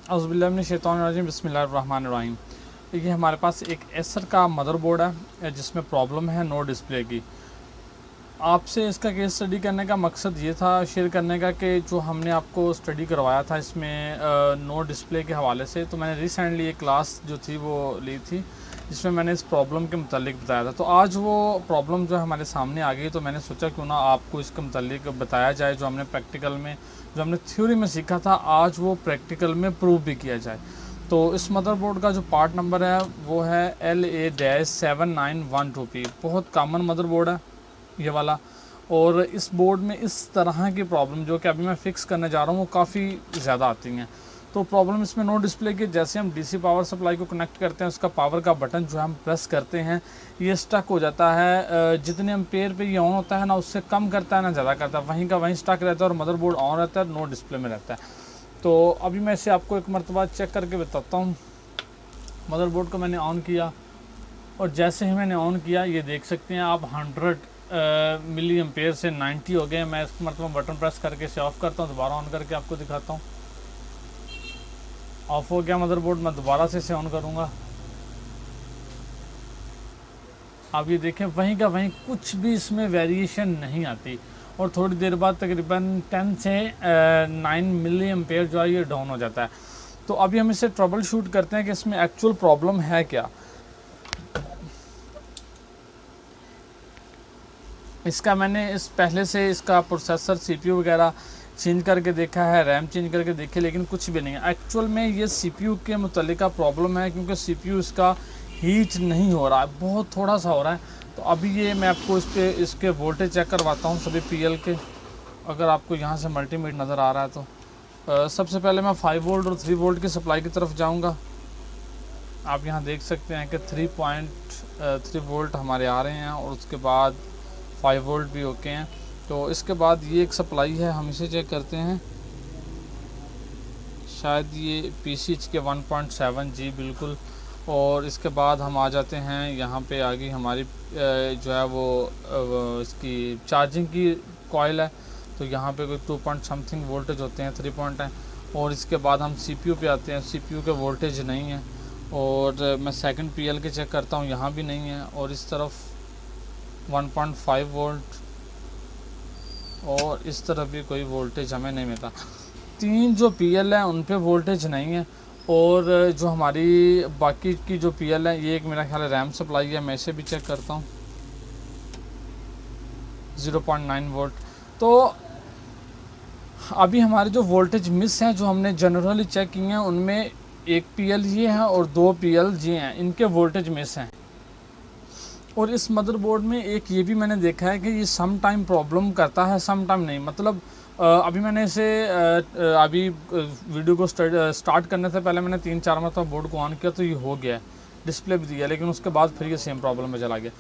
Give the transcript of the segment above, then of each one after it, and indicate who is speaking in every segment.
Speaker 1: औज़ुबिल्लाहि मिनश्शैतानिर्रजीम बिस्मिल्लाहिर्रहमानिर्रहीम। ये हमारे पास एक एसर का मदरबोर्ड है जिसमें प्रॉब्लम है नो डिस्प्ले की। आपसे इसका केस स्टडी करने का मकसद ये था शेयर करने का कि जो हमने आपको स्टडी करवाया था इसमें नो डिस्प्ले के हवाले से, तो मैंने रिसेंटली एक क्लास जो थी वो ली थी जिसमें मैंने इस प्रॉब्लम के मुतालिक बताया था। तो आज वो प्रॉब्लम जो हमारे सामने आ गई, तो मैंने सोचा क्यों ना आपको इसके मुतालिक बताया जाए। जो हमने प्रैक्टिकल में, जो हमने थ्योरी में सीखा था, आज वो प्रैक्टिकल में प्रूव भी किया जाए। तो इस मदरबोर्ड का जो पार्ट नंबर है वो है LA-7912P। बहुत कॉमन मदरबोर्ड है ये वाला, और इस बोर्ड में इस तरह की प्रॉब्लम जो कि अभी मैं फ़िक्स करने जा रहा हूँ वो काफ़ी ज़्यादा आती हैं। तो प्रॉब्लम इसमें नो डिस्प्ले की, जैसे हम डीसी पावर सप्लाई को कनेक्ट करते हैं, उसका पावर का बटन जो हम प्रेस करते हैं ये स्टक हो जाता है। जितने एम्पेयर पे ये ऑन होता है ना, उससे कम करता है ना ज़्यादा करता है, वहीं का वहीं स्टक रहता है और मदरबोर्ड ऑन रहता है, नो डिस्प्ले में रहता है। तो अभी मैं इसे आपको एक मरतबा चेक करके बताता हूँ। मदरबोर्ड को मैंने ऑन किया और जैसे ही मैंने ऑन किया ये देख सकते हैं आप 100 मिली एम्पेयर से 90 हो गए। मैं इस मरतबा बटन प्रेस करके इसे ऑफ़ करता हूँ, दोबारा ऑन करके आपको दिखाता हूँ। ऑफ हो गया मदरबोर्ड। मैं दोबारा से इसे ऑन करूँगा। आप ये देखें वहीं का वहीं कुछ भी इसमें वेरिएशन नहीं आती, और थोड़ी देर बाद तकरीबन 10 से 9 मिली एम्पेयर जो है ये डाउन हो जाता है। तो अभी हम इसे ट्रबल शूट करते हैं कि इसमें एक्चुअल प्रॉब्लम है क्या। इसका मैंने इस पहले से इसका प्रोसेसर CPU वगैरह चेंज करके देखा है, रैम चेंज करके देखी, लेकिन कुछ भी नहीं है। एक्चुअल में ये CPU के मुतल्लिका प्रॉब्लम है, क्योंकि CPU इसका हीट नहीं हो रहा है, बहुत थोड़ा सा हो रहा है। तो अभी ये मैं आपको इसके वोल्टेज चेक करवाता हूँ सभी PL के। अगर आपको यहाँ से मल्टीमीटर नज़र आ रहा है तो सबसे पहले मैं 5 वोल्ट और 3 वोल्ट की सप्लाई की तरफ जाऊँगा। आप यहाँ देख सकते हैं कि 3.3 वोल्ट हमारे आ रहे हैं, और उसके बाद 5 वोल्ट भी ओके हैं। तो इसके बाद ये एक सप्लाई है, हम इसे चेक करते हैं। शायद ये PCH के 1.7 जी बिल्कुल। और इसके बाद हम आ जाते हैं यहाँ पे, आ गई हमारी जो है वो इसकी चार्जिंग की कॉइल है। तो यहाँ पे कोई 2 पॉइंट समथिंग वोल्टेज होते हैं, 3 पॉइंट हैं। और इसके बाद हम CPU पे आते हैं, CPU के वोल्टेज नहीं है। और मैं सेकंड PL के चेक करता हूँ, यहाँ भी नहीं है। और इस तरफ 1.5 वोल्ट, और इस तरफ भी कोई वोल्टेज हमें नहीं मिलता। 3 जो PL है उन पे वोल्टेज नहीं है, और जो हमारी बाकी की जो PL है, ये एक मेरा ख्याल है रैम सप्लाई है। मैं इसे भी चेक करता हूँ, 0.9 वोल्ट। तो अभी हमारे जो वोल्टेज मिस हैं, जो हमने जनरली चेक किए हैं, उनमें एक PL ये है और 2 PL ये हैं, इनके वोल्टेज मिस हैं। और इस मदरबोर्ड में एक ये भी मैंने देखा है कि ये सम टाइम प्रॉब्लम करता है, सम टाइम नहीं। मतलब अभी मैंने इसे अभी वीडियो को स्टार्ट करने से पहले मैंने 3-4 मरतबा बोर्ड को ऑन किया तो ये हो गया, डिस्प्ले भी दिया, लेकिन उसके बाद फिर ये सेम प्रॉब्लम में चला गया।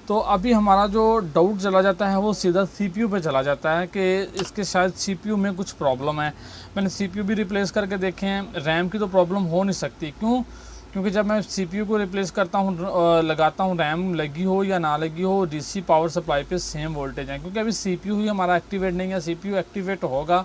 Speaker 1: तो अभी हमारा जो डाउट चला जाता है वो सीधा CPU पे चला जाता है कि इसके शायद CPU में कुछ प्रॉब्लम है। मैंने CPU भी रिप्लेस करके देखे हैं, रैम की तो प्रॉब्लम हो नहीं सकती। क्यों? क्योंकि जब मैं CPU को रिप्लेस करता हूँ, लगाता हूँ, रैम लगी हो या ना लगी हो, DC पावर सप्लाई पे सेम वोल्टेज है। क्योंकि अभी CPU ही हमारा एक्टिवेट नहीं है। CPU एक्टिवेट होगा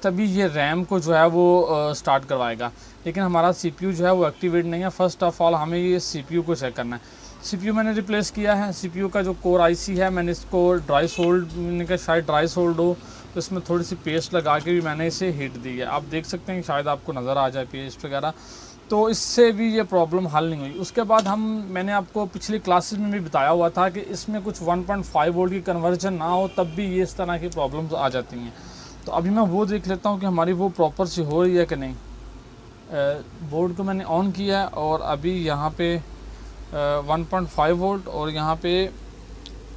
Speaker 1: तभी ये रैम को जो है वो स्टार्ट करवाएगा, लेकिन हमारा CPU जो है वो एक्टिवेट नहीं है। फ़र्स्ट ऑफ़ ऑल हमें ये CPU को चेक करना है। CPU मैंने रिप्लेस किया है। CPU का जो कोर IC है, मैंने इसको ड्राई सोल्ड, मैंने कहा शायद ड्राई सोल्ड हो, तो इसमें थोड़ी सी पेस्ट लगा के भी मैंने इसे हीट दी है। आप देख सकते हैं, शायद आपको नज़र आ जाए पेस्ट वगैरह। तो इससे भी ये प्रॉब्लम हल नहीं हुई। उसके बाद मैंने आपको पिछली क्लासेस में भी बताया हुआ था कि इसमें कुछ 1.5 वोल्ट की कन्वर्जन ना हो, तब भी ये इस तरह की प्रॉब्लम्स आ जाती हैं। तो अभी मैं वो देख लेता हूँ कि हमारी वो प्रॉपर सी हो रही है कि नहीं। बोर्ड को मैंने ऑन किया है और अभी यहाँ पे 1.5 वोल्ट, और यहाँ पे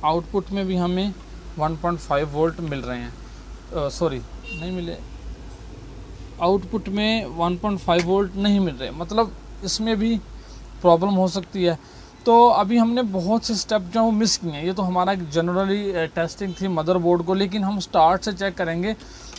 Speaker 1: आउटपुट में भी हमें 1.5 वोल्ट मिल रहे हैं। सॉरी, नहीं मिले, आउटपुट में 1.5 वोल्ट नहीं मिल रहे, मतलब इसमें भी प्रॉब्लम हो सकती है। तो अभी हमने बहुत से स्टेप जो मिस किए हैं। ये तो हमारा जनरली टेस्टिंग थी मदरबोर्ड को, लेकिन हम स्टार्ट से चेक करेंगे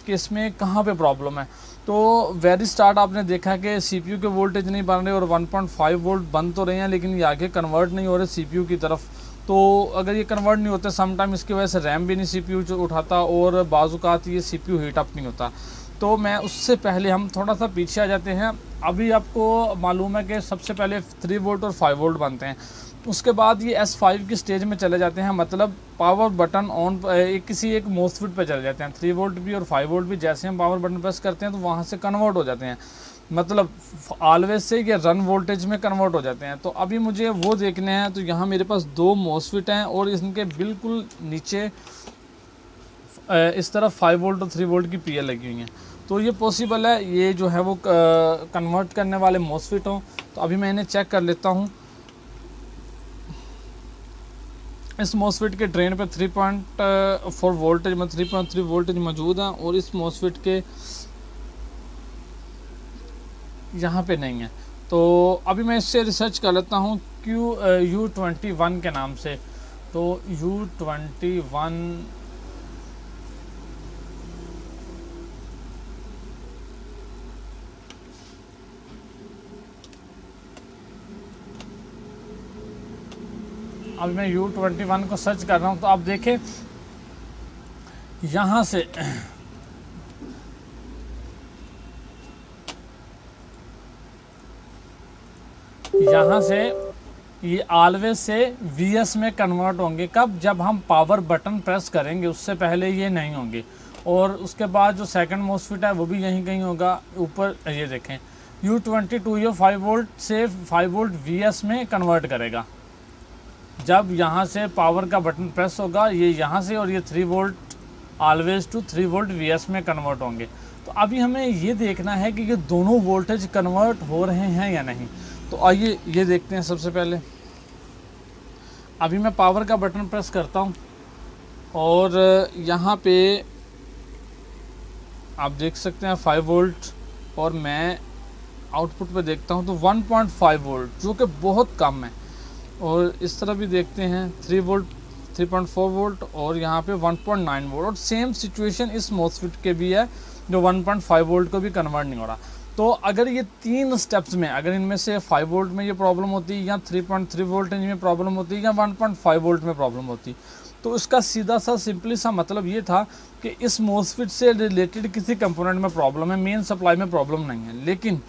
Speaker 1: कि इसमें कहाँ पे प्रॉब्लम है। तो वेरी स्टार्ट आपने देखा कि CPU के वोल्टेज नहीं बन रहे और 1.5 वोल्ट बन तो रहे हैं, लेकिन ये आगे कन्वर्ट नहीं हो रहे CPU की तरफ। तो अगर ये कन्वर्ट नहीं होते, सम टाइम इसकी वजह से रैम भी नहीं CPU जो उठाता, और बाज़ औक़ात ये CPU हीट अप नहीं होता। तो मैं उससे पहले हम थोड़ा सा पीछे आ जाते हैं। अभी आपको मालूम है कि सबसे पहले 3 वोल्ट और 5 वोल्ट बनते हैं, उसके बाद ये S5 की स्टेज में चले जाते हैं, मतलब पावर बटन ऑन किसी एक मोस्फेट पे चले जाते हैं। 3 वोल्ट भी और 5 वोल्ट भी जैसे हम पावर बटन प्रेस करते हैं तो वहाँ से कन्वर्ट हो जाते हैं, मतलब ऑलवेज से ये रन वोल्टेज में कन्वर्ट हो जाते हैं। तो अभी मुझे वो देखने हैं। तो यहाँ मेरे पास 2 मोस्फेट हैं और इनके बिल्कुल नीचे इस तरफ 5 वोल्ट और 3 वोल्ट की पीएल लगी हुई हैं। तो ये पॉसिबल है ये जो है वो कन्वर्ट करने वाले मोस्फेट हों। तो अभी मैं इन्हें चेक कर लेता हूँ। इस मोस्फेट के ड्रेन पे 3.4 वोल्टेज में 3.3 वोल्टेज मौजूद है और इस मोस्फेट के यहाँ पे नहीं है। तो अभी मैं इससे रिसर्च कर लेता हूँ U21 के नाम से। तो U21 अभी मैं U21 को सर्च कर रहा हूँ। तो आप देखें यहाँ से ये ऑलवेज से VS में कन्वर्ट होंगे। कब? जब हम पावर बटन प्रेस करेंगे, उससे पहले ये नहीं होंगे। और उसके बाद जो सेकंड मोस्फेट है वो भी यहीं कहीं होगा ऊपर। ये देखें U22 ये 5 वोल्ट से 5 वोल्ट VS में कन्वर्ट करेगा। जब यहाँ से पावर का बटन प्रेस होगा ये यहाँ से, और ये 3 volt always to 3 volt VS में कन्वर्ट होंगे। तो अभी हमें ये देखना है कि ये दोनों वोल्टेज कन्वर्ट हो रहे हैं या नहीं। तो आइए ये देखते हैं। सबसे पहले अभी मैं पावर का बटन प्रेस करता हूँ और यहाँ पे आप देख सकते हैं 5 वोल्ट, और मैं आउटपुट पे देखता हूँ तो 1.5 वोल्ट जो कि बहुत कम है। और इस तरह भी देखते हैं 3 वोल्ट 3.4 वोल्ट और यहाँ पे 1.9 वोल्ट। और सेम सिचुएशन इस मोस्फेट के भी है जो 1.5 वोल्ट को भी कन्वर्ट नहीं हो रहा। तो अगर ये 3 स्टेप्स में, अगर इनमें से 5 वोल्ट में ये प्रॉब्लम होती है या 3.3 वोल्ट में प्रॉब्लम होती है या 1.5 वोल्ट में प्रॉब्लम होती, तो इसका सीधा सा सिंपली सा मतलब ये था कि इस मोस्फेट से रिलेटेड किसी कंपोनेंट में प्रॉब्लम है, मेन सप्लाई में प्रॉब्लम नहीं है। लेकिन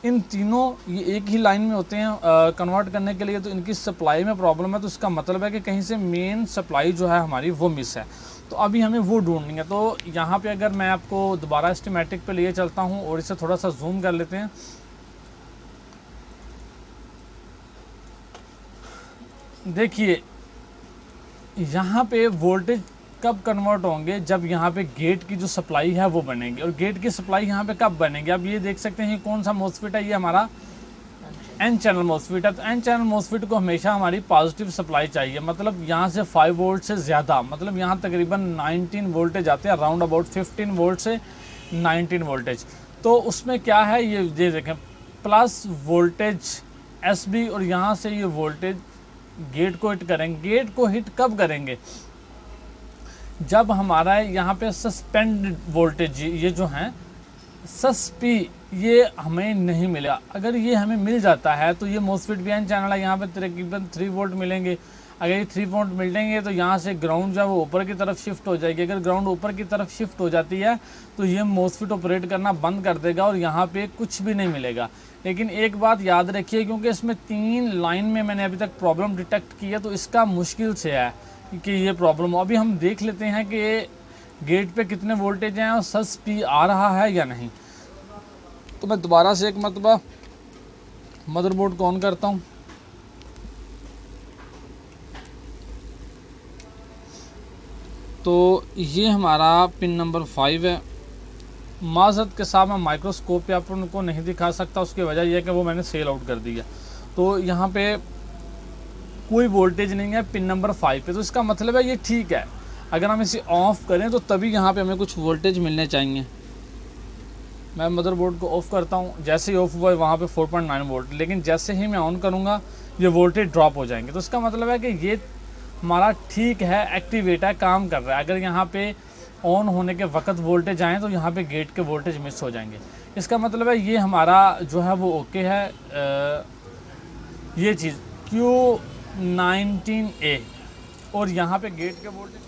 Speaker 1: इन तीनों ये एक ही लाइन में होते हैं कन्वर्ट करने के लिए, तो इनकी सप्लाई में प्रॉब्लम है। तो इसका मतलब है कि कहीं से मेन सप्लाई जो है हमारी वो मिस है। तो अभी हमें वो ढूंढनी है। तो यहाँ पे अगर मैं आपको दोबारा स्कीमेटिक पे लिए चलता हूँ और इसे थोड़ा सा जूम कर लेते हैं। देखिए यहाँ पे वोल्टेज कब कन्वर्ट होंगे? जब यहाँ पे गेट की जो सप्लाई है वो बनेगी। और गेट की सप्लाई यहाँ पे कब बनेगी? अब ये देख सकते हैं कौन सा मोस्फेट है, ये हमारा N चैनल मोस्फेट है। तो N चैनल मोस्फेट को हमेशा हमारी पॉजिटिव सप्लाई चाहिए, मतलब यहाँ से 5 वोल्ट से ज़्यादा, मतलब यहाँ तकरीबन 19 वोल्टेज आते हैं, अराउंड अबाउट 15 वोल्ट से 19 वोल्टेज। तो उसमें क्या है ये देखें प्लस वोल्टेज SB, और यहाँ से ये वोल्टेज गेट को हिट करेंगे। गेट को हिट कब करेंगे? जब हमारा यहाँ पे सस्पेंड वोल्टेज ये जो हैं सस्पी ये हमें नहीं मिला। अगर ये हमें मिल जाता है तो ये मोस्फेट भी N चैनल है, यहाँ पे तकरीबन 3 वोल्ट मिलेंगे। अगर ये 3 वोल्ट मिलेंगे तो यहाँ से ग्राउंड जो है वो ऊपर की तरफ शिफ्ट हो जाएगी। अगर ग्राउंड ऊपर की तरफ शिफ्ट हो जाती है तो ये मोस्फेट ऑपरेट करना बंद कर देगा और यहाँ पे कुछ भी नहीं मिलेगा। लेकिन एक बात याद रखिए, क्योंकि इसमें 3 लाइन में मैंने अभी तक प्रॉब्लम डिटेक्ट की है, तो इसका मुश्किल से है कि ये प्रॉब्लम। अभी हम देख लेते हैं कि गेट पे कितने वोल्टेज हैं और सस पी आ रहा है या नहीं। तो मैं दोबारा से एक मरतबा मदरबोर्ड को ऑन करता हूँ। तो ये हमारा पिन नंबर 5 है। माज़रत के साथ मैं माइक्रोस्कोप पे आप उनको नहीं दिखा सकता, उसकी वजह यह है कि वो मैंने सेल आउट कर दिया। तो यहाँ पे कोई वोल्टेज नहीं है पिन नंबर 5 पे। तो इसका मतलब है ये ठीक है। अगर हम इसे ऑफ़ करें तो तभी यहाँ पे हमें कुछ वोल्टेज मिलने चाहिए। मैं मदरबोर्ड को ऑफ़ करता हूँ, जैसे ही ऑफ़ हुआ है वहाँ पे 4.9 वोल्ट, लेकिन जैसे ही मैं ऑन करूँगा ये वोल्टेज ड्रॉप हो जाएंगे। तो इसका मतलब है कि ये हमारा ठीक है, एक्टिवेट है, काम कर रहा है। अगर यहाँ पे ऑन होने के वक्त वोल्टेज आएँ तो यहाँ पे गेट के वोल्टेज मिस हो जाएंगे। इसका मतलब है ये हमारा जो है वो ओके है। ये चीज़ Q19A, और यहाँ पे गेट के वोल्टेज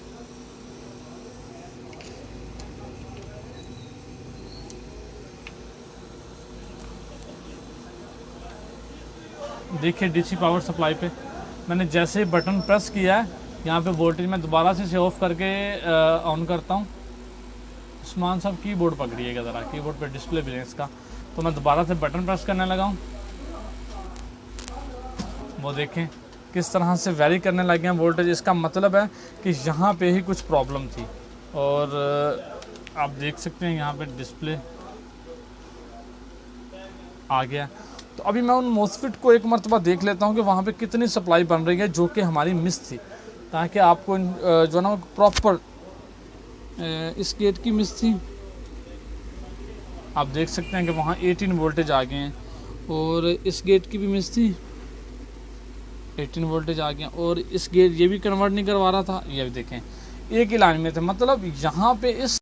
Speaker 1: देखिए डीसी पावर सप्लाई पे मैंने जैसे ही बटन प्रेस किया है, यहाँ पे वोल्टेज मैं दोबारा से इसे ऑफ करके ऑन करता हूँ। उस्मान साहब कीबोर्ड पकड़िएगा ज़रा, कीबोर्ड पे डिस्प्ले भी है इसका। तो मैं दोबारा से बटन प्रेस करने लगा हूँ, वो देखें किस तरह से वेरी करने लगे हैं वोल्टेज। इसका मतलब है कि यहाँ पे ही कुछ प्रॉब्लम थी। और आप देख सकते हैं यहाँ पे डिस्प्ले आ गया। तो अभी मैं उन मोसफिट को एक मरतबा देख लेता हूँ कि वहाँ पे कितनी सप्लाई बन रही है, जो कि हमारी मिस थी, ताकि आपको जो ना प्रॉपर इस गेट की मिस थी। आप देख सकते हैं कि वहाँ 18 वोल्टेज आ गए हैं, और इस गेट की भी मिस थी, 18 वोल्टेज आ गया। और इस गेट ये भी कन्वर्ट नहीं करवा रहा था, ये भी देखें एक ही लाइन में थे। मतलब यहाँ पे इस